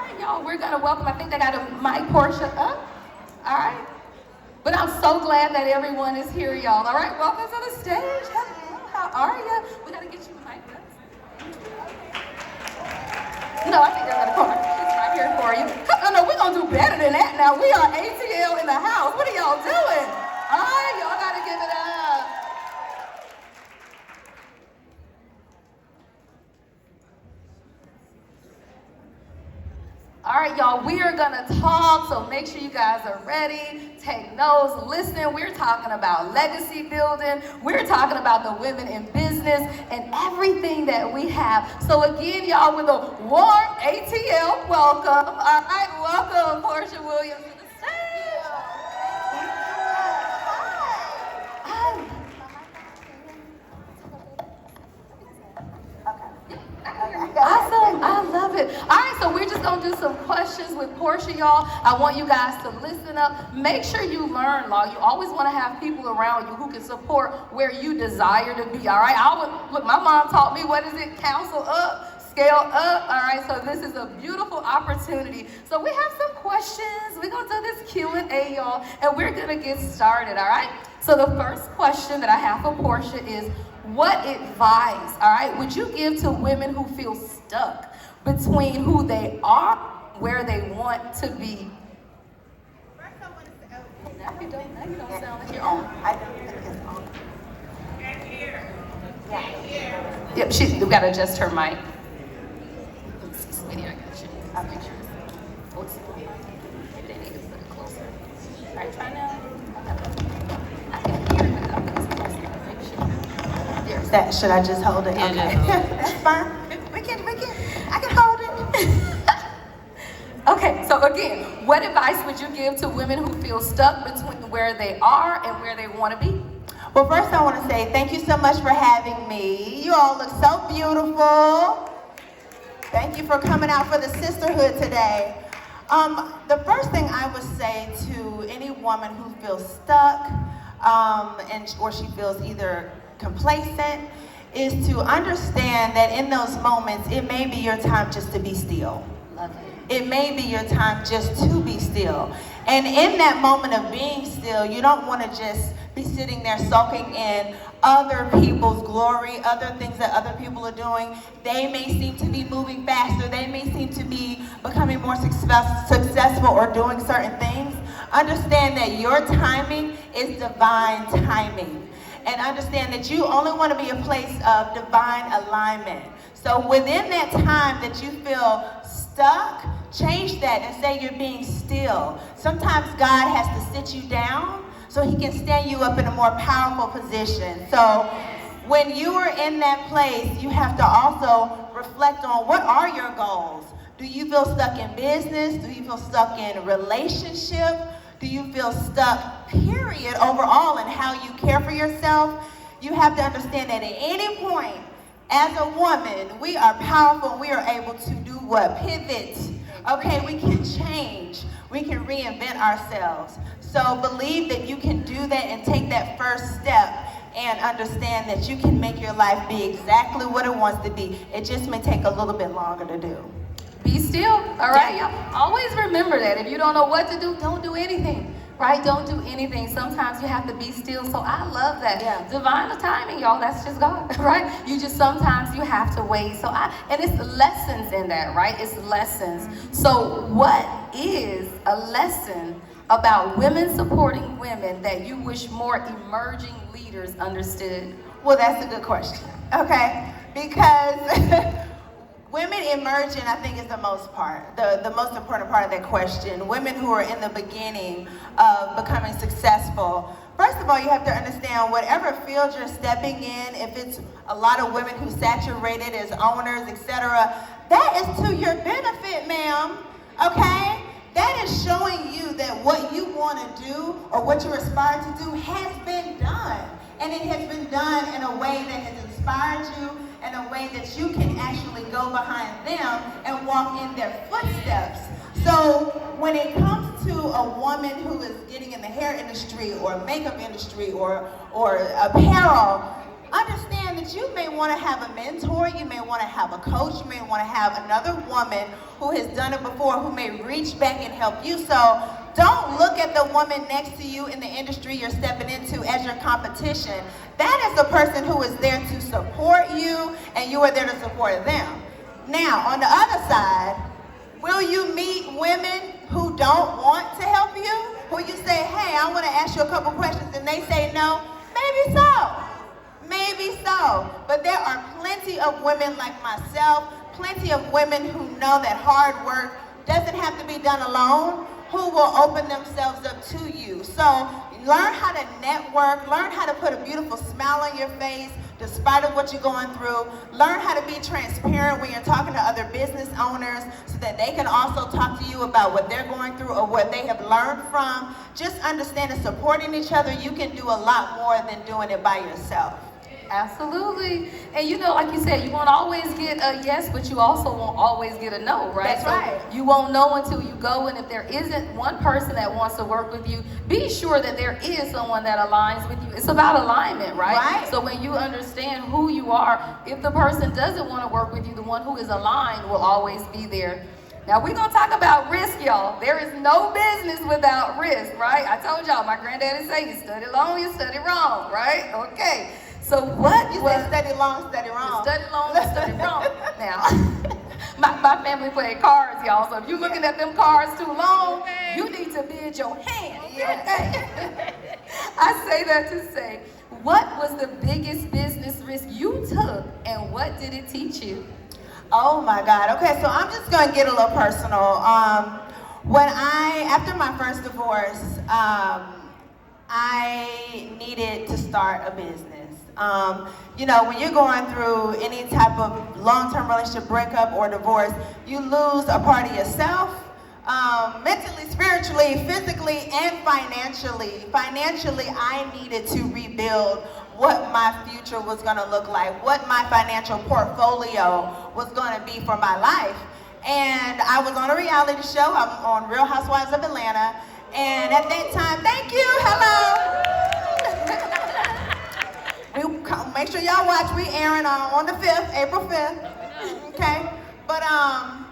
right, y'all, we're gonna welcome, I think they got a mic Porsha up. All right. But I'm so glad that everyone is here, y'all. All right, welcome to the stage. Hello, how are you? We gotta get you a mic. No, I think they're gonna come. She's right here for you. Oh, no, we're gonna do better than that now. We are ATL in the house. What are y'all doing? All right, y'all gotta give it up. All right, y'all, we are gonna talk, so make sure you guys are ready. Take notes, listen. We're talking about legacy building. We're talking about the women in business and everything that we have. So again, y'all, with a warm ATL welcome. All right, welcome Porsha Williams to the stage. Awesome, I love it. All right, so we're just gonna do some questions with Porsha, y'all. I want you guys to listen up. Make sure you learn law. You always want to have people around you who can support where you desire to be. All right, look, my mom taught me, what is it? Counsel up, scale up. All right, so this is a beautiful opportunity. So we have some questions. We're gonna do this Q&A, y'all, and we're gonna get started. All right. So the first question that I have for Porsha is, what advice, all right, would you give to women who feel stuck between who they are, where they want to be? First, I want to say, Now you don't sound like you're on. I don't think it's on. H.E.R. Yeah. Yep, we got to adjust her mic. Sweetie, I got you. I'll make sure. Oh, it's they need to put it closer. All right, try now. I can hear it, but I'm going to closer. Make sure. That, should I just hold it? Yeah, Okay. just hold it. That's fine. I can hold it. Okay, so again, what advice would you give to women who feel stuck between where they are and where they want to be? Well, first I want to say thank you so much for having me. You all look so beautiful. Thank you for coming out for the sisterhood today. The first thing I would say to any woman who feels stuck or she feels either complacent is to understand that in those moments, it may be your time just to be still. Love it. It may be your time just to be still. And in that moment of being still, you don't want to just be sitting there soaking in other people's glory, other things that other people are doing. They may seem to be moving faster. They may seem to be becoming more successful or doing certain things. Understand that your timing is divine timing. And understand that you only want to be a place of divine alignment. So within that time that you feel stuck, change that and say you're being still. Sometimes God has to sit you down so he can stand you up in a more powerful position. So when you are in that place, you have to also reflect on what are your goals. Do you feel stuck in business? Do you feel stuck in a relationship? Do you feel stuck, period, overall, in how you care for yourself? You have to understand that at any point, as a woman, we are powerful and we are able to do what? Pivot. Okay, we can change. We can reinvent ourselves. So believe that you can do that and take that first step and understand that you can make your life be exactly what it wants to be. It just may take a little bit longer to do. Be still, all right, y'all? Always remember that. If you don't know what to do, don't do anything, right? Don't do anything. Sometimes you have to be still, so I love that. Yeah. Divine timing, y'all, that's just God, right? Sometimes you have to wait. And it's lessons in that, right? It's lessons. So what is a lesson about women supporting women that you wish more emerging leaders understood? Well, that's a good question, okay? Because women emerging, I think, is the most important part of that question. Women who are in the beginning of becoming successful. First of all, you have to understand whatever field you're stepping in, if it's a lot of women who saturated as owners, etc., that is to your benefit, ma'am, okay? That is showing you that what you want to do or what you aspire to do has been done. And it has been done in a way that has inspired you, in a way that you can actually go behind them and walk in their footsteps. So when it comes to a woman who is getting in the hair industry or makeup industry or apparel, understand understand that you may want to have a mentor, you may want to have a coach, you may want to have another woman who has done it before who may reach back and help you. So don't look at the woman next to you in the industry you're stepping into as your competition. That is the person who is there to support you, and you are there to support them. Now, on the other side, will you meet women who don't want to help you? Who you say, hey, I want to ask you a couple questions, and they say no? Maybe so. Maybe so. But there are plenty of women like myself, plenty of women who know that hard work doesn't have to be done alone, who will open themselves up to you. So learn how to network, learn how to put a beautiful smile on your face despite of what you're going through. Learn how to be transparent when you're talking to other business owners so that they can also talk to you about what they're going through or what they have learned from. Just understand that supporting each other, you can do a lot more than doing it by yourself. Absolutely. And you know, like you said, you won't always get a yes, but you also won't always get a no, right? That's right. You won't know until you go, and if there isn't one person that wants to work with you, be sure that there is someone that aligns with you. It's about alignment, right? Right. So when you understand who you are, if the person doesn't want to work with you, the one who is aligned will always be there. Now we're gonna talk about risk, y'all. There is no business without risk, right? I told y'all, my granddaddy said, you study long, you study wrong, right? Okay. So what You was said study long, study wrong. study long, study wrong. Now, my family played cards, y'all. So if you're looking at them cards too long, you need to bid your hand. Okay? I say that to say, what was the biggest business risk you took, and what did it teach you? Oh my God. Okay, so I'm just gonna get a little personal. After my first divorce, I needed to start a business. You know, when you're going through any type of long-term relationship breakup or divorce, you lose a part of yourself, mentally, spiritually, physically, and financially. Financially, I needed to rebuild what my future was going to look like, what my financial portfolio was going to be for my life. And I was on a reality show. I'm on Real Housewives of Atlanta. And at that time, thank you, hello. Make sure y'all watch. We airing on the 5th, April 5th. Okay? But I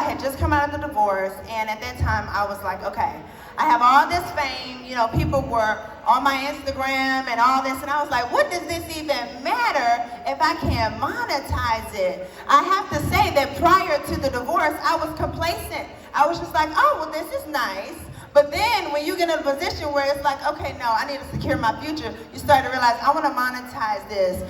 had just come out of the divorce, and at that time I was like, okay, I have all this fame, you know, people were on my Instagram and all this, and I was like, what does this even matter if I can't monetize it? I have to say that prior to the divorce, I was complacent. I was just like, oh, well, this is nice. But then when you get in a position where it's like, okay, no, I need to secure my future, you start to realize, I want to monetize this.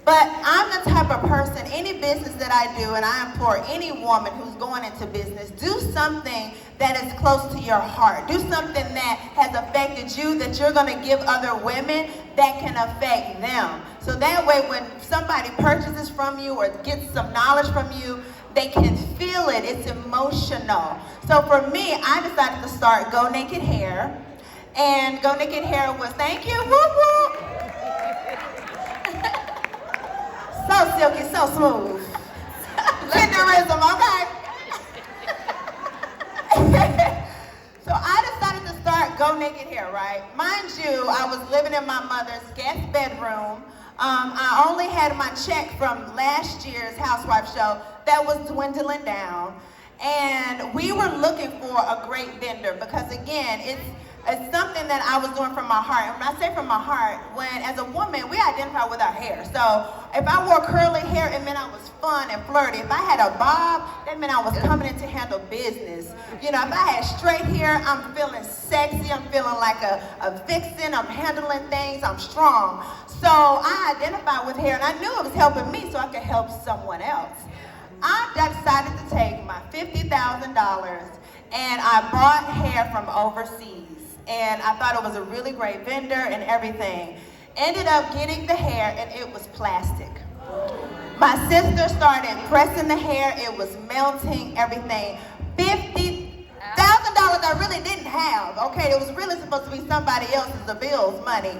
But I'm the type of person, any business that I do, and I implore any woman who's going into business, do something that is close to your heart. Do something that has affected you, that you're going to give other women that can affect them. So that way when somebody purchases from you or gets some knowledge from you, they can feel it. It's emotional. So for me, I decided to start Go Naked Hair. And Go Naked Hair was, thank you, whoop whoop. So silky, so smooth. Tenderism, okay? So I decided to start Go Naked Hair, right? Mind you, I was living in my mother's guest bedroom. I only had my check from last year's housewife show that was dwindling down. And we were looking for a great vendor because, again, it's something that I was doing from my heart. And when I say from my heart, when as a woman, we identify with our hair. So if I wore curly hair, it meant I was fun and flirty. If I had a bob, that meant I was coming in to handle business. You know, if I had straight hair, I'm feeling sexy. I'm feeling like a vixen. I'm handling things. I'm strong. So I identified with hair, and I knew it was helping me so I could help someone else. I decided to take my $50,000 and I bought hair from overseas. And I thought it was a really great vendor and everything. Ended up getting the hair and it was plastic. My sister started pressing the hair, it was melting, everything. $50,000 I really didn't have, okay? It was really supposed to be somebody else's, the bills money.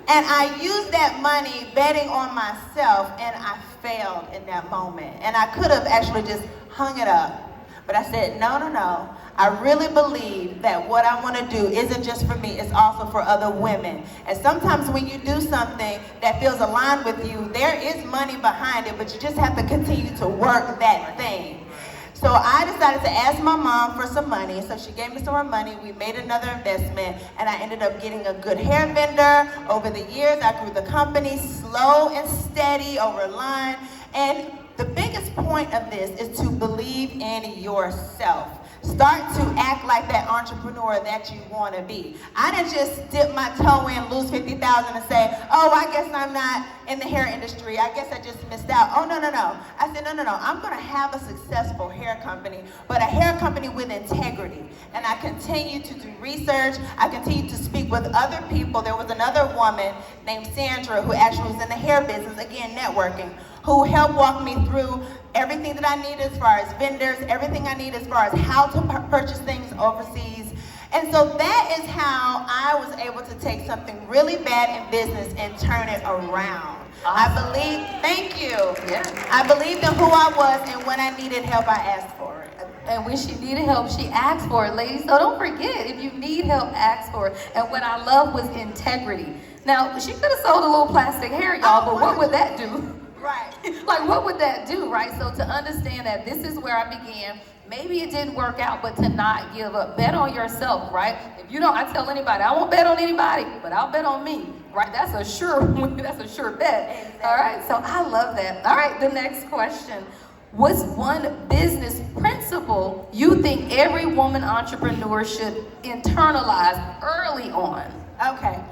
And I used that money betting on myself, and I failed in that moment. And I could have actually just hung it up. But I said, no. I really believe that what I want to do isn't just for me, it's also for other women. And sometimes when you do something that feels aligned with you, there is money behind it, but you just have to continue to work that thing. So I decided to ask my mom for some money. So she gave me some more money. We made another investment, and I ended up getting a good hair vendor. Over the years, I grew the company slow and steady over line. And the biggest point of this is to believe in yourself. Start to act like that entrepreneur that you want to be. I didn't just dip my toe in, lose 50,000 and say, oh, I guess I'm not in the hair industry. I guess I just missed out. Oh, no. I said, no. I'm going to have a successful hair company, but a hair company with integrity. And I continue to do research. I continue to speak with other people. There was another woman named Sandra who actually was in the hair business, again, networking, who helped walk me through everything that I need as far as vendors, everything I need as far as how to purchase things overseas. And so that is how I was able to take something really bad in business and turn it around. Awesome. Thank you. Yeah. I believed in who I was, and when I needed help, I asked for it. And when she needed help, she asked for it, ladies. So don't forget, if you need help, ask for it. And what I love was integrity. Now, she could have sold a little plastic hair, y'all, but what would that do? Right. Like, what would that do, right? So to understand that this is where I began. Maybe it didn't work out, but to not give up. Bet on yourself, right? If you don't, I tell anybody, I won't bet on anybody, but I'll bet on me, right? That's a sure bet. Exactly. All right, so I love that. All right, the next question. What's one business principle you think every woman entrepreneur should internalize early on? Okay.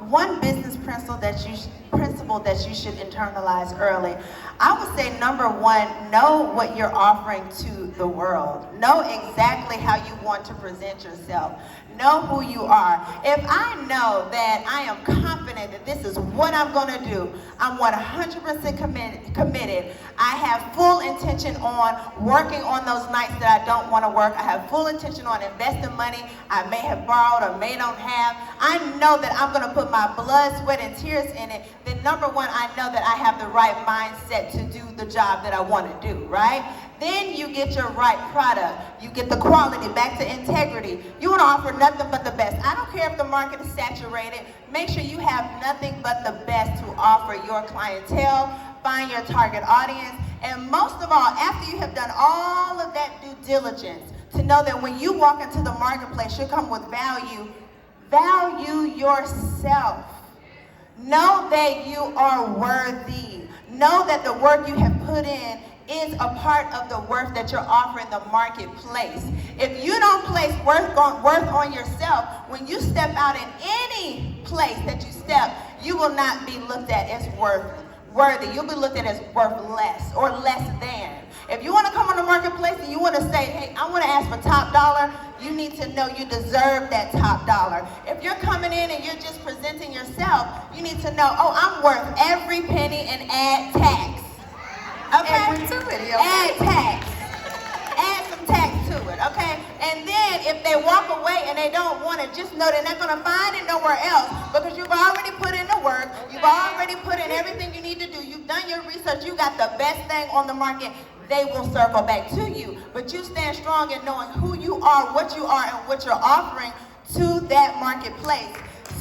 One business principle that you should internalize early. I would say number one, know what you're offering to the world. Know exactly how you want to present yourself. Know who you are. If I know that I am confident that this is what I'm going to do, I'm 100% committed. I have full intention on working on those nights that I don't want to work. I have full intention on investing money I may have borrowed or may not have. I know that I'm going to put my blood, sweat, and tears in it. Then number one, I know that I have the right mindset to do the job that I want to do, right? Then you get your right product. You get the quality, back to integrity. You want to offer nothing but the best. I don't care if the market is saturated. Make sure you have nothing but the best to offer your clientele. Find your target audience. And most of all, after you have done all of that due diligence, to know that when you walk into the marketplace, you'll come with value. Value yourself. Know that you are worthy. Know that the work you have put in is a part of the worth that you're offering the marketplace. If you don't place worth on yourself, when you step out in any place that you step, you will not be looked at as worthy. You'll be looked at as worth less or less than. If you want to come on the marketplace and you want to say, hey, I want to ask for top dollar, you need to know you deserve that top dollar. If you're coming in and you're just presenting yourself, you need to know, oh, I'm worth every penny and add tax. Okay? Add tax. Add some tax to it, okay? And then if they walk away and they don't want it, just know they're not going to find it nowhere else because you've already put in the work. You've already put in everything you need to do. You've done your research. You got the best thing on the market. They will circle back to you. But you stand strong in knowing who you are, and what you're offering to that marketplace.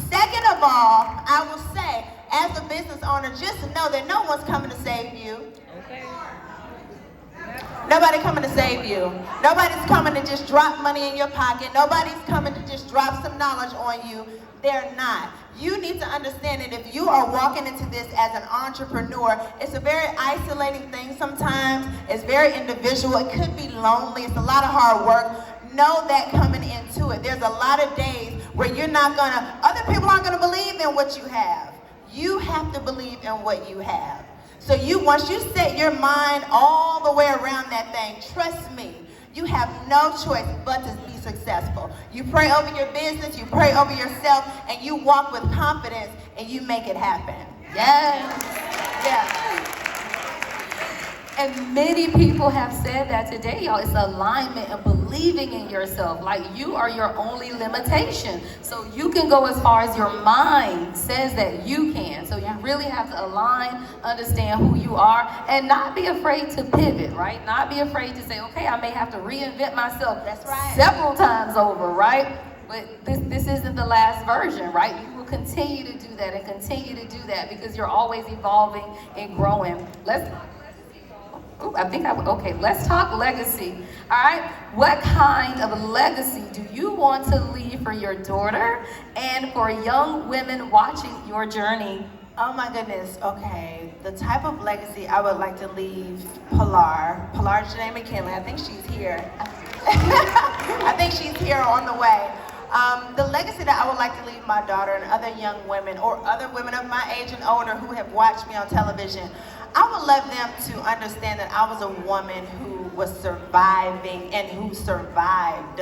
Second of all, I will say, as a business owner, just know that no one's coming to save you. Okay. Nobody's coming to save you. Nobody's coming to just drop money in your pocket. Nobody's coming to just drop some knowledge on you. They're not. You need to understand that if you are walking into this as an entrepreneur, it's a very isolating thing sometimes. It's very individual. It could be lonely. It's a lot of hard work. Know that coming into it. There's a lot of days where other people aren't going to believe in what you have. You have to believe in what you have. So once you set your mind all the way around that thing, trust me, you have no choice but to be successful. You pray over your business, you pray over yourself, and you walk with confidence, and you make it happen. Yes. Yeah. And many people have said that today, y'all. It's alignment and believing in yourself. Like, you are your only limitation. So you can go as far as your mind says that you can. So you really have to align, understand who you are, and not be afraid to pivot, right? Not be afraid to say, okay, I may have to reinvent myself several times over, right? But this isn't the last version, right? You will continue to do that and continue to do that because you're always evolving and growing. Let's talk legacy. All right, what kind of legacy do you want to leave for your daughter and for young women watching your journey? Oh my goodness, okay. The type of legacy I would like to leave Pilar Janae McKinley, I think she's here. I think she's here on the way. The legacy that I would like to leave my daughter and other young women or other women of my age and older who have watched me on television, I would love them to understand that I was a woman who was surviving and who survived.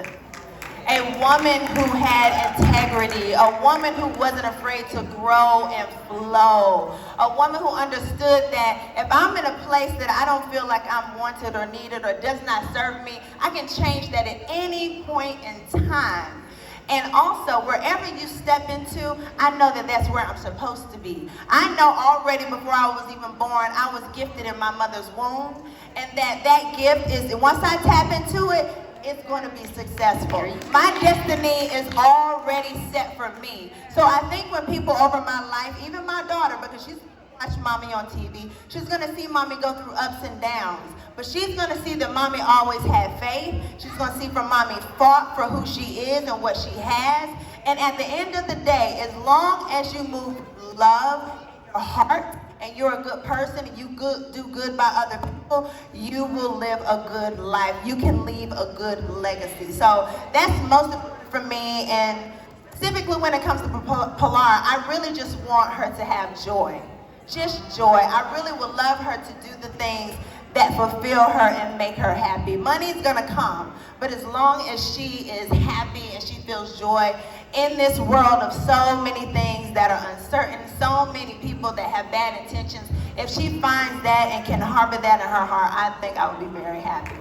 A woman who had integrity, a woman who wasn't afraid to grow and flow, a woman who understood that if I'm in a place that I don't feel like I'm wanted or needed or does not serve me, I can change that at any point in time. And also, wherever you step into, I know that that's where I'm supposed to be. I know already before I was even born, I was gifted in my mother's womb, and that gift is, once I tap into it, it's going to be successful. My destiny is already set for me. So I think when people over my life, even my daughter, because she's watch mommy on TV, she's going to see mommy go through ups and downs. But she's going to see that mommy always had faith. She's going to see from mommy fought for who she is and what she has. And at the end of the day, as long as you move love, your heart, and you're a good person, and you do good by other people, you will live a good life. You can leave a good legacy. So that's most important for me. And specifically when it comes to Pilar, I really just want her to have joy. Just joy. I really would love her to do the things that fulfill her and make her happy. Money's gonna come, but as long as she is happy and she feels joy in this world of so many things that are uncertain, so many people that have bad intentions, if she finds that and can harbor that in her heart, I think I would be very happy.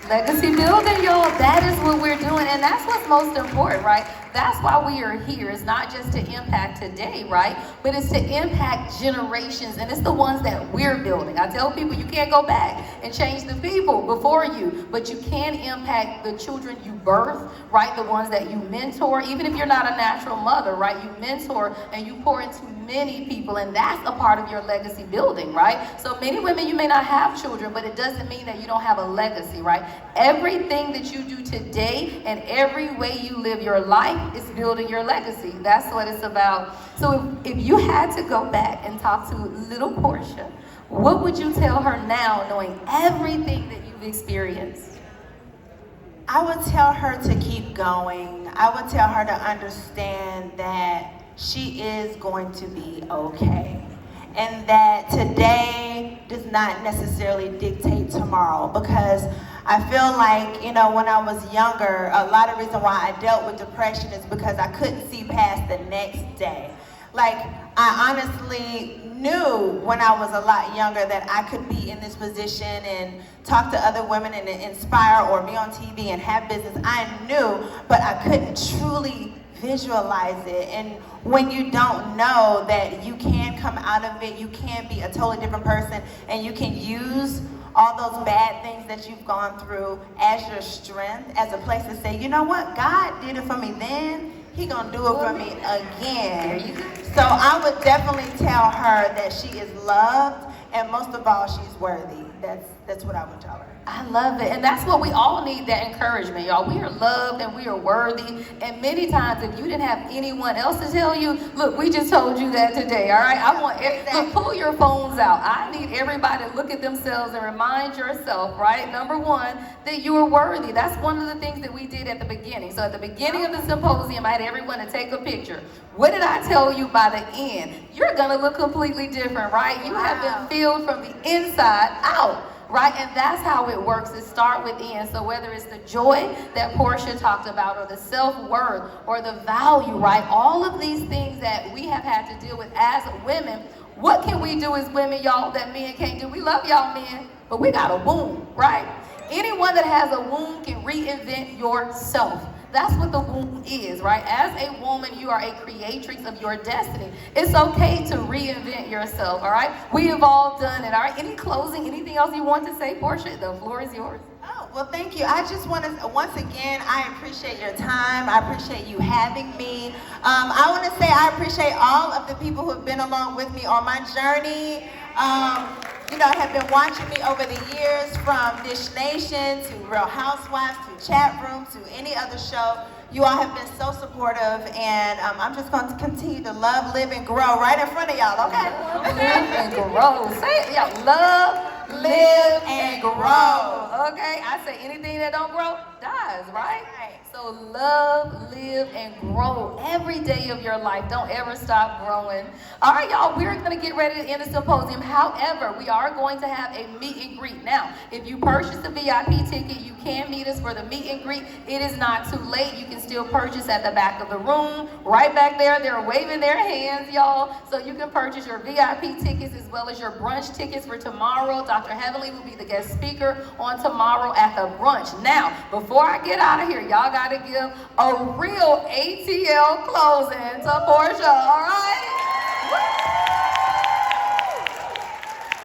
Legacy building, y'all. That is what we're doing, and that's what's most important, right? That's why we are here. It's not just to impact today, right? But it's to impact generations, and it's the ones that we're building. I tell people you can't go back and change the people before you, but you can impact the children you birth, right? The ones that you mentor, even if you're not a natural mother, right? You mentor and you pour into many people, and that's a part of your legacy building, right? So many women, you may not have children, but it doesn't mean that you don't have a legacy, right? Everything that you do today and every way you live your life is building your legacy. That's what it's about. So if you had to go back and talk to little Porsha, what would you tell her now, knowing everything that you've experienced? I would tell her to keep going. I would tell her to understand that she is going to be okay. And that today does not necessarily dictate tomorrow, because I feel like, you know, when I was younger, a lot of reason why I dealt with depression is because I couldn't see past the next day. Like, I honestly knew when I was a lot younger that I could be in this position and talk to other women and inspire or be on TV and have business. I knew, but I couldn't truly visualize it. And when you don't know that you can come out of it, you can be a totally different person, and you can use all those bad things that you've gone through as your strength, as a place to say, you know what, God did it for me then, He gonna do it for me again. So I would definitely tell her that she is loved, and most of all, she's worthy. That's what I would tell her. I love it. And that's what we all need, that encouragement, y'all. We are loved and we are worthy. And many times, if you didn't have anyone else to tell you, look, we just told you that today, all right? I want, look, pull your phones out. I need everybody to look at themselves and remind yourself, right? Number one, that you are worthy. That's one of the things that we did at the beginning. So at the beginning of the symposium, I had everyone to take a picture. What did I tell you by the end? You're going to look completely different, right? You have been filled from the inside out. Right, and that's how it works. It starts within. So whether it's the joy that Porsha talked about, or the self-worth, or the value, right? All of these things that we have had to deal with as women. What can we do as women, y'all, that men can't do? We love y'all, men. but we got a womb, right? Anyone that has a womb can reinvent yourself. That's what the womb is, right? As a woman, you are a creatrix of your destiny. It's okay to reinvent yourself, all right? We have all done it, all right? Any closing, anything else you want to say, Porsha? The floor is yours. Oh, well, thank you. I just want to, once again, I appreciate your time. I appreciate you having me. I want to say I appreciate all of the people who have been along with me on my journey. Have been watching me over the years, from Dish Nation to Real Housewives to Chat Room to any other show. You all have been so supportive, and I'm just going to continue to love, live, and grow right in front of y'all, okay? Live and grow. Say it, y'all. Love, live, and grow. Okay? I say anything that don't grow dies, right? So love, live, and grow every day of your life. Don't ever stop growing. All right, y'all, we're going to get ready to end the symposium. However, we are going to have a meet and greet. Now, if you purchase a VIP ticket, you can meet us for the meet and greet. It is not too late. You can still purchase at the back of the room. Right back there, they're waving their hands, y'all. So you can purchase your VIP tickets as well as your brunch tickets for tomorrow. Dr. Heavenly will be the guest speaker on tomorrow at the brunch. Now, before I get out of here, y'all got to give a real ATL closing to Porsha, all right?